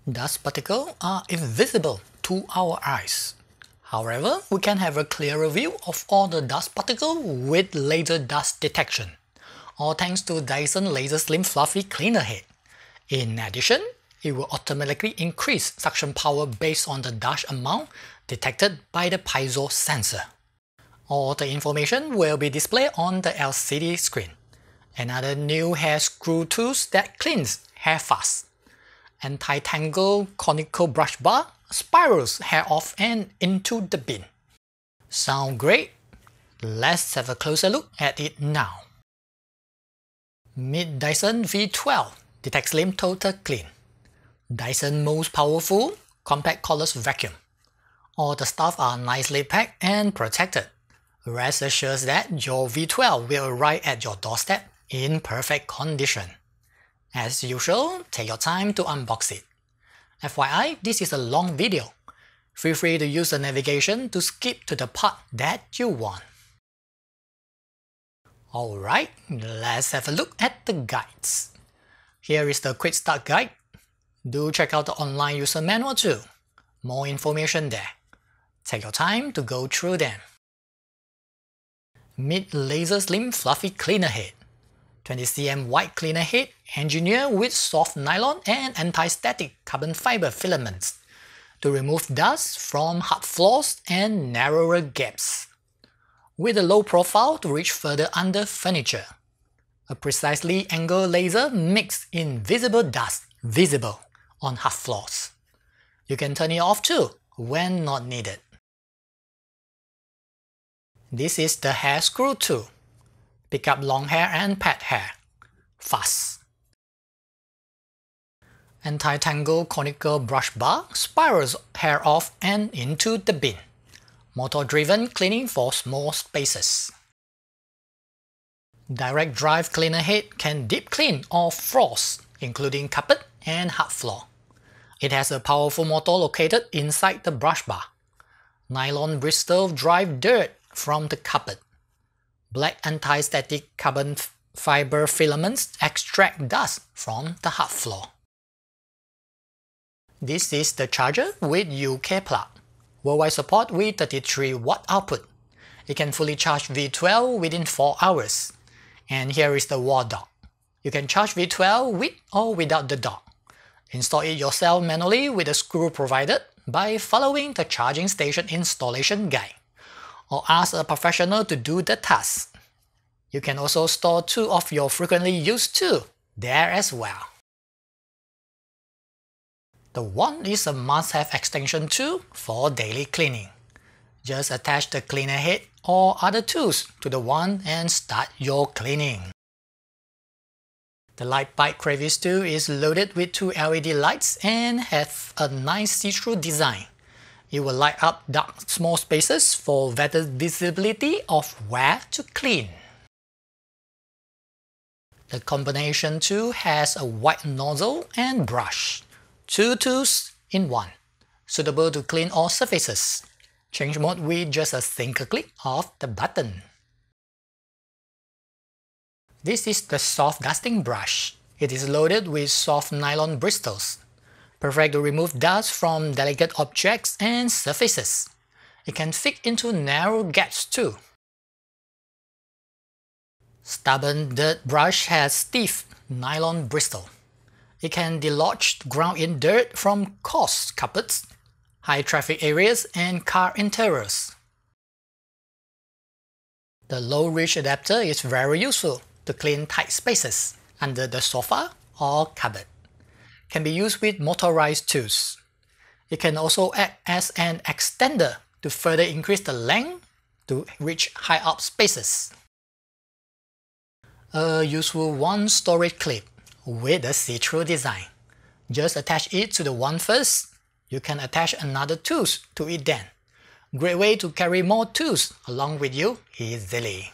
Dust particles are invisible to our eyes. However, we can have a clearer view of all the dust particles with laser dust detection, all thanks to Dyson Laser Slim Fluffy cleaner head. In addition, it will automatically increase suction power based on the dust amount detected by the piezo sensor. All the information will be displayed on the LCD screen. Another new hair screw tools that cleans hair fast. Anti-tangle conical brush bar spirals hair off and into the bin. Sound great? Let's have a closer look at it now. Meet Dyson V12 Detect Slim Total Clean. Dyson most powerful compact cordless vacuum. All the stuff are nicely packed and protected. Rest assured that your V12 will arrive at your doorstep in perfect condition. As usual, take your time to unbox it. FYI, this is a long video. Feel free to use the navigation to skip to the part that you want. Alright, let's have a look at the guides. Here is the quick start guide. Do check out the online user manual too. More information there. Take your time to go through them. Meet Laser Slim Fluffy Cleaner Head. 20 cm wide cleaner head engineered with soft nylon and anti-static carbon fiber filaments to remove dust from hard floors and narrower gaps. With a low profile to reach further under furniture. A precisely angled laser makes invisible dust visible on hard floors. You can turn it off too when not needed. This is the hair screw tool. Pick up long hair and pet hair. Fast. Anti-tangle conical brush bar spirals hair off and into the bin. Motor-driven cleaning for small spaces. Direct drive cleaner head can deep clean all floors, including carpet and hard floor. It has a powerful motor located inside the brush bar. Nylon bristles drive dirt from the carpet. Black anti-static carbon fiber filaments extract dust from the hard floor. This is the charger with UK plug. Worldwide support with 33 watt output. It can fully charge V12 within 4 hours. And here is the wall dock. You can charge V12 with or without the dock. Install it yourself manually with the screw provided by following the charging station installation guide, or ask a professional to do the task. You can also store 2 of your frequently used tools there as well. The wand is a must-have extension tool for daily cleaning. Just attach the cleaner head or other tools to the wand and start your cleaning. The light pipe crevice tool is loaded with 2 LED lights and has a nice see-through design. It will light up dark small spaces for better visibility of where to clean. The combination tool has a wide nozzle and brush. 2 tools in one, suitable to clean all surfaces. Change mode with just a single click of the button. This is the soft dusting brush. It is loaded with soft nylon bristles. Perfect to remove dust from delicate objects and surfaces. It can fit into narrow gaps too. Stubborn dirt brush has stiff nylon bristle. It can dislodge ground-in dirt from coarse carpets, high traffic areas, and car interiors. The low reach adapter is very useful to clean tight spaces under the sofa or cupboard. Can be used with motorized tools. It can also act as an extender to further increase the length to reach high up spaces. A useful wand storage clip with a see-through design. Just attach it to the wand first. You can attach another tools to it then. Great way to carry more tools along with you easily.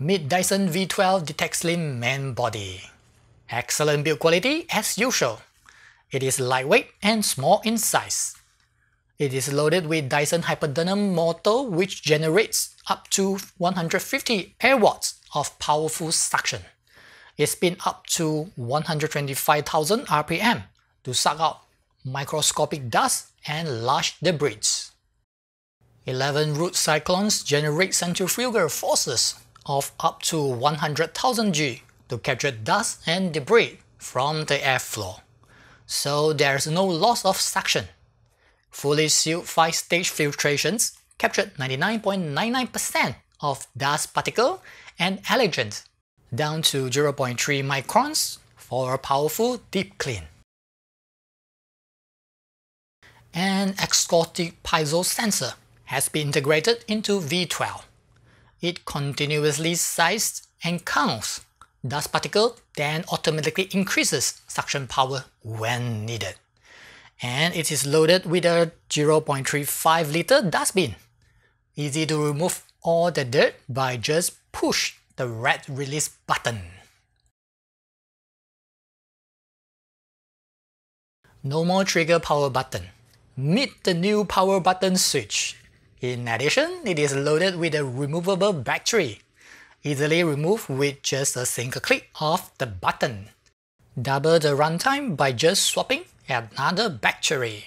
Meet Dyson V12 Detect Slim main body. Excellent build quality as usual. It is lightweight and small in size. It is loaded with Dyson hypodermal motor which generates up to 150 air watts of powerful suction. It spins up to 125,000 RPM to suck out microscopic dust and large debris. 11 root cyclones generate centrifugal forces of up to 100,000 G to capture dust and debris from the airflow, so there's no loss of suction. Fully sealed 5-stage filtrations captured 99.99% of dust particle and allergens down to 0.3 microns for a powerful deep clean. An exotic piezo sensor has been integrated into V12. It continuously sizes and counts dust particle, then automatically increases suction power when needed. And it is loaded with a 0.35 liter dustbin. Easy to remove all the dirt by just push the red release button. No more trigger power button. Meet the new power button switch. In addition, it is loaded with a removable battery. Easily removed with just a single click of the button. Double the runtime by just swapping another battery.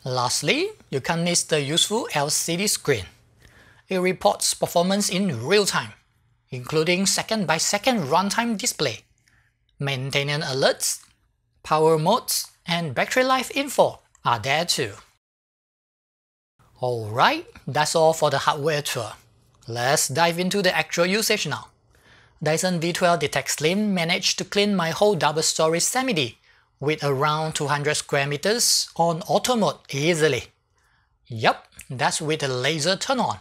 Lastly, you can miss the useful LCD screen. It reports performance in real time, including second-by-second runtime display, maintenance alerts, power modes, and battery life info are there too. Alright, that's all for the hardware tour. Let's dive into the actual usage now. Dyson V12 Detect Slim managed to clean my whole double-story semi-D with around 200 square meters on auto mode easily. Yup, that's with the laser turn on.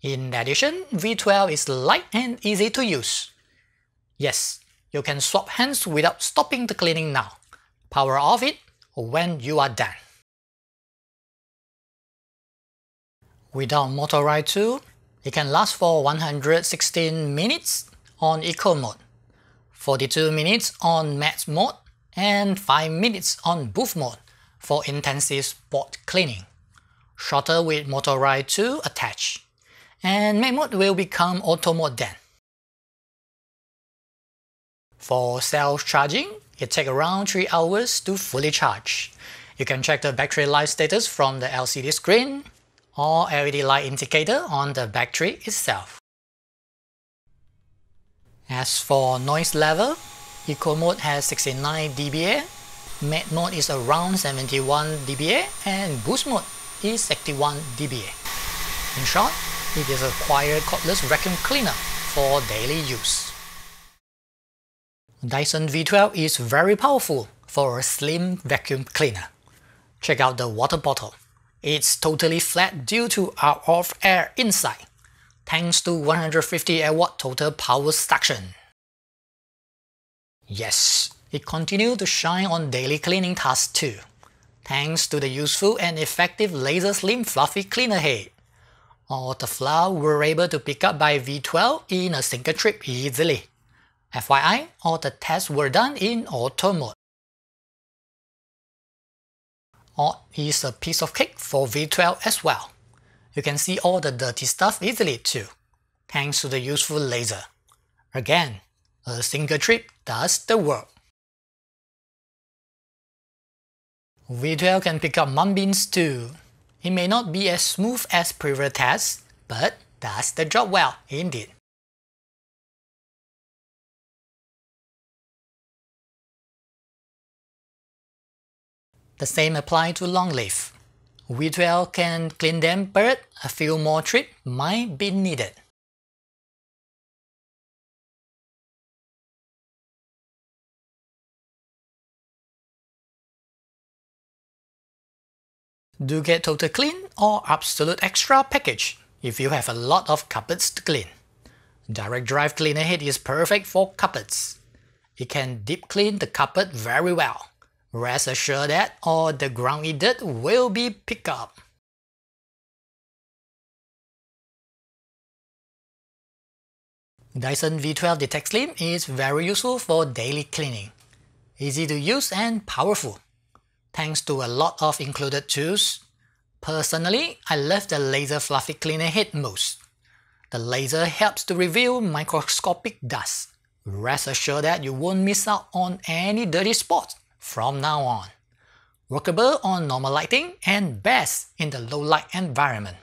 In addition, V12 is light and easy to use. Yes, you can swap hands without stopping the cleaning now. Power off it when you are done. Without motorized tool, it can last for 116 minutes on Eco mode, 42 minutes on Max mode, and 5 minutes on Boost mode for intensive spot cleaning. Shorter with motorized tool attached, and Max mode will become auto mode then. For self-charging, it takes around 3 hours to fully charge. You can check the battery life status from the LCD screen or LED light indicator on the battery itself. As for noise level, Eco mode has 69 dBA, Max mode is around 71 dBA, and Boost mode is 81 dBA. In short, it is a quiet cordless vacuum cleaner for daily use. Dyson V12 is very powerful for a slim vacuum cleaner. Check out the water bottle. It's totally flat due to out-of air inside, thanks to 150 airwatt total power suction. Yes, it continues to shine on daily cleaning tasks too, thanks to the useful and effective Laser Slim Fluffy cleaner head. All the flour were able to pick up by V12 in a single trip easily. FYI, all the tests were done in auto mode. All is a piece of cake for V12 as well. You can see all the dirty stuff easily too, thanks to the useful laser. Again, a single trip does the work. V12 can pick up mung beans too. It may not be as smooth as previous tests, but does the job well indeed. The same applies to long leaf. V12 can clean them, but a few more trips might be needed. Do get total clean or absolute extra package if you have a lot of carpets to clean. Direct drive cleaner head is perfect for carpets. It can deep clean the carpet very well. Rest assured that all the ground dirt will be picked up. Dyson V12 Detect Slim is very useful for daily cleaning. Easy to use and powerful. Thanks to a lot of included tools. Personally, I love the Laser Fluffy cleaner head most. The laser helps to reveal microscopic dust, Rest assured that you won't miss out on any dirty spots from now on. Workable on normal lighting and best in the low light environment.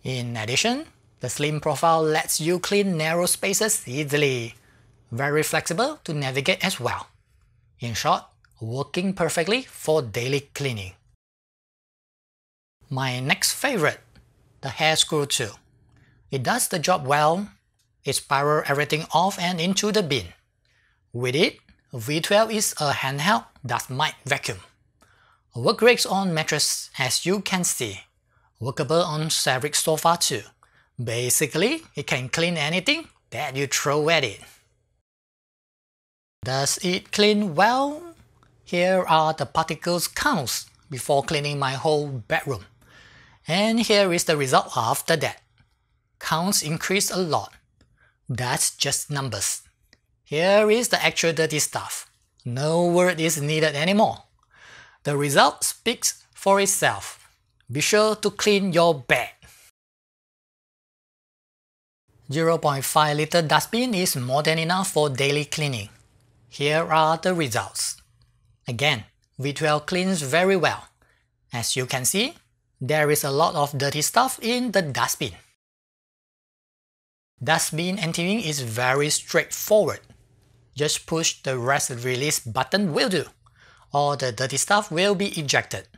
In addition, the slim profile lets you clean narrow spaces easily. Very flexible to navigate as well. In short, working perfectly for daily cleaning. My next favorite, the hair screw tool. It does the job well. It spirals everything off and into the bin. With it, V12 is a handheld dust mite vacuum. Work great on mattress as you can see. Workable on fabric sofa too. Basically, it can clean anything that you throw at it. Does it clean well? Here are the particles counts before cleaning my whole bedroom. And here is the result after that. Counts increase a lot. That's just numbers. Here is the actual dirty stuff. No word is needed anymore. The result speaks for itself. Be sure to clean your bed. 0.5 liter dustbin is more than enough for daily cleaning. Here are the results. Again, V12 cleans very well. As you can see, there is a lot of dirty stuff in the dustbin. Dustbin emptying is very straightforward. Just push the rest release button will do. All the dirty stuff will be ejected.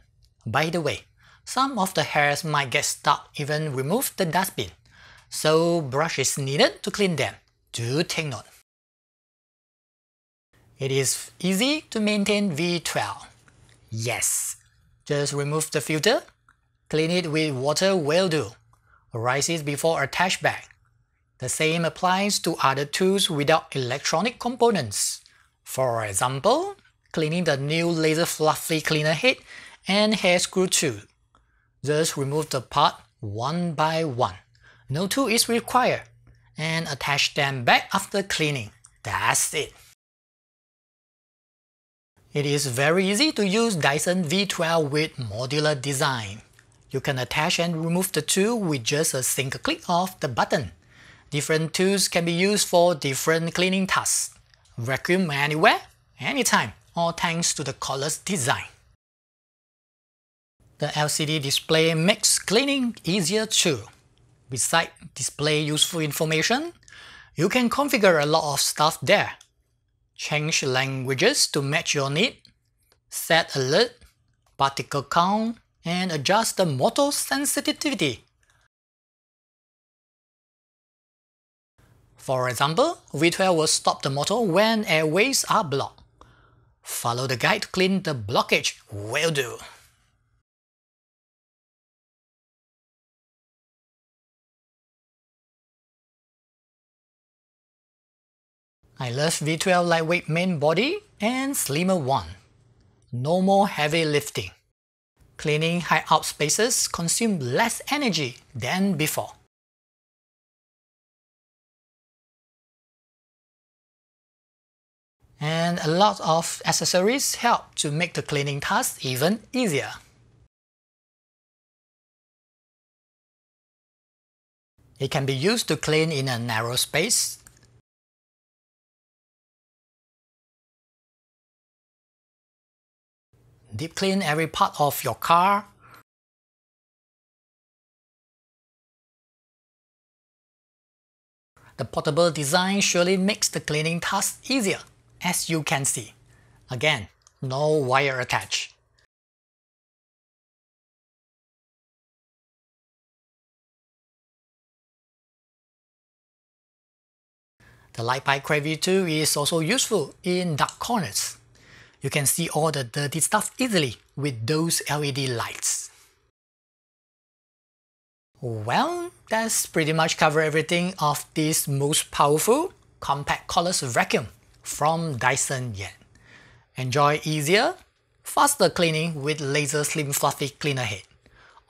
By the way, some of the hairs might get stuck even remove the dustbin, so brush is needed to clean them. Do take note. It is easy to maintain V12. Yes, just remove the filter, clean it with water will do. Rinse it before attach back. The same applies to other tools without electronic components. For example, cleaning the new Laser Fluffy cleaner head and hair screw tool. Just remove the part one by one. No tool is required. And attach them back after cleaning. That's it. It is very easy to use Dyson V12 with modular design. You can attach and remove the tool with just a single click of the button. Different tools can be used for different cleaning tasks. Vacuum anywhere, anytime, all thanks to the cordless design. The LCD display makes cleaning easier too. Besides display useful information, you can configure a lot of stuff there. Change languages to match your need, set alert, particle count, and adjust the motor sensitivity. For example, V12 will stop the motor when airways are blocked. Follow the guide to clean the blockage will do. I love V12 lightweight main body and slimmer one. No more heavy lifting. Cleaning high-up spaces consume less energy than before. And a lot of accessories help to make the cleaning task even easier. It can be used to clean in a narrow space, deep clean every part of your car, the portable design surely makes the cleaning task easier, as you can see. Again, no wire attached. The light pipe gravity tool is also useful in dark corners. You can see all the dirty stuff easily with those LED lights. Well, that's pretty much covered everything of this most powerful, compact cordless vacuum from Dyson yet. Enjoy easier, faster cleaning with Laser Slim Fluffy cleaner head.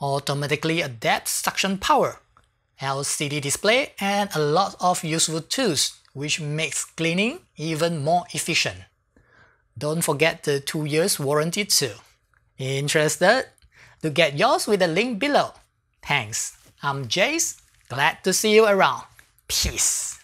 Automatically adapts suction power, LCD display, and a lot of useful tools which makes cleaning even more efficient. Don't forget the 2 years warranty too. Interested? To get yours with the link below. Thanks. I'm Jace. Glad to see you around. Peace.